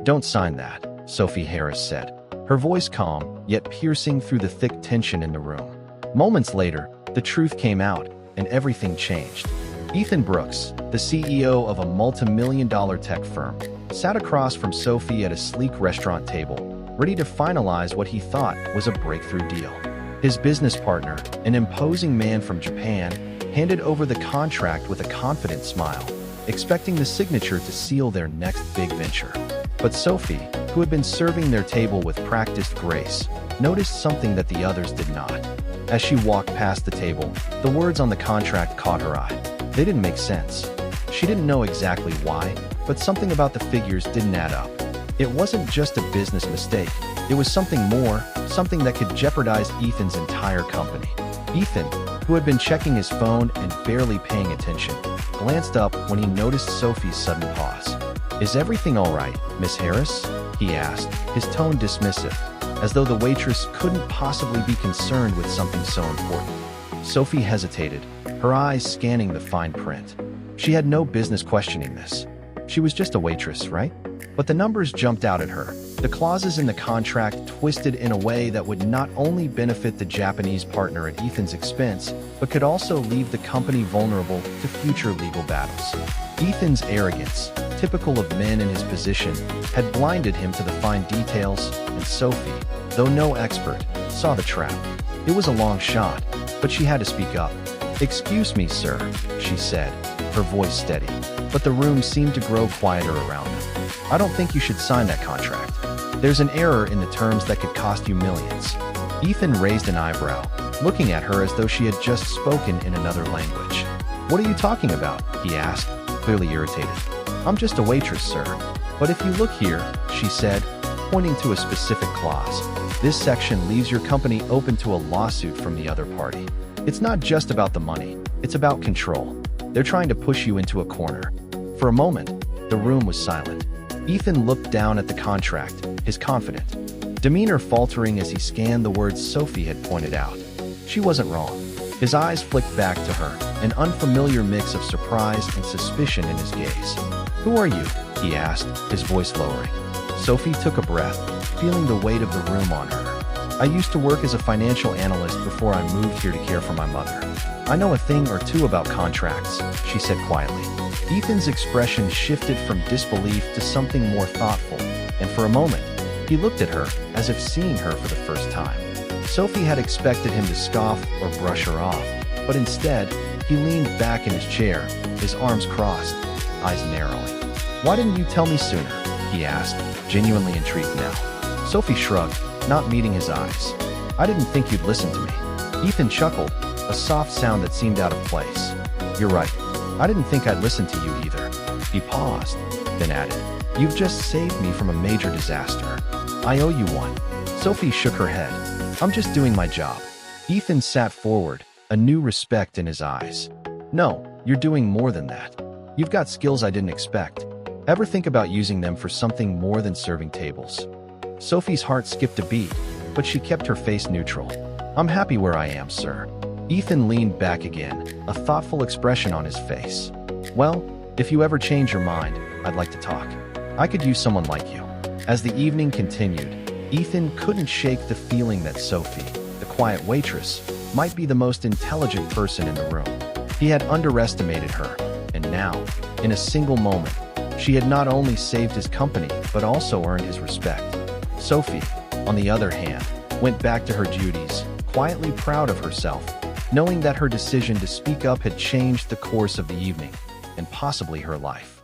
"Don't sign that," Sophie Harris said, her voice calm, yet piercing through the thick tension in the room. Moments later, the truth came out, and everything changed. Ethan Brooks, the CEO of a multi-million-dollar tech firm, sat across from Sophie at a sleek restaurant table, ready to finalize what he thought was a breakthrough deal. His business partner, an imposing man from Japan, handed over the contract with a confident smile, expecting the signature to seal their next big venture. But Sophie, who had been serving their table with practiced grace, noticed something that the others did not. As she walked past the table, the words on the contract caught her eye. They didn't make sense. She didn't know exactly why, but something about the figures didn't add up. It wasn't just a business mistake. It was something more, something that could jeopardize Ethan's entire company. Ethan, who had been checking his phone and barely paying attention, glanced up when he noticed Sophie's sudden pause. "Is everything all right, Miss Harris?" he asked, his tone dismissive, as though the waitress couldn't possibly be concerned with something so important. Sophie hesitated, her eyes scanning the fine print. She had no business questioning this. She was just a waitress, right? But the numbers jumped out at her. The clauses in the contract twisted in a way that would not only benefit the Japanese partner at Ethan's expense, but could also leave the company vulnerable to future legal battles. Ethan's arrogance, typical of men in his position, had blinded him to the fine details, and Sophie, though no expert, saw the trap. It was a long shot, but she had to speak up. "Excuse me, sir," she said, her voice steady, but the room seemed to grow quieter around them. "I don't think you should sign that contract. There's an error in the terms that could cost you millions." Ethan raised an eyebrow, looking at her as though she had just spoken in another language. "What are you talking about?" he asked, clearly irritated. "I'm just a waitress, sir. But if you look here," she said, pointing to a specific clause, "this section leaves your company open to a lawsuit from the other party. It's not just about the money, it's about control. They're trying to push you into a corner." For a moment, the room was silent. Ethan looked down at the contract, his confident demeanor faltering as he scanned the words Sophie had pointed out. She wasn't wrong. His eyes flicked back to her, an unfamiliar mix of surprise and suspicion in his gaze. "Who are you?" he asked, his voice lowering. Sophie took a breath, feeling the weight of the room on her. "I used to work as a financial analyst before I moved here to care for my mother. I know a thing or two about contracts," she said quietly. Ethan's expression shifted from disbelief to something more thoughtful, and for a moment, he looked at her as if seeing her for the first time. Sophie had expected him to scoff or brush her off, but instead, he leaned back in his chair, his arms crossed, eyes narrowing. "Why didn't you tell me sooner?" he asked, genuinely intrigued now. Sophie shrugged, not meeting his eyes. "I didn't think you'd listen to me." Ethan chuckled, a soft sound that seemed out of place. "You're right. I didn't think I'd listen to you either." He paused, then added, "You've just saved me from a major disaster. I owe you one." Sophie shook her head. "I'm just doing my job." Ethan sat forward, a new respect in his eyes. "No, you're doing more than that. You've got skills I didn't expect. Ever think about using them for something more than serving tables?" Sophie's heart skipped a beat, but she kept her face neutral. "I'm happy where I am, sir." Ethan leaned back again, a thoughtful expression on his face. "Well, if you ever change your mind, I'd like to talk. I could use someone like you." As the evening continued, Ethan couldn't shake the feeling that Sophie, the quiet waitress, might be the most intelligent person in the room. He had underestimated her, and now, in a single moment, she had not only saved his company but also earned his respect. Sophie, on the other hand, went back to her duties, quietly proud of herself, knowing that her decision to speak up had changed the course of the evening, and possibly her life.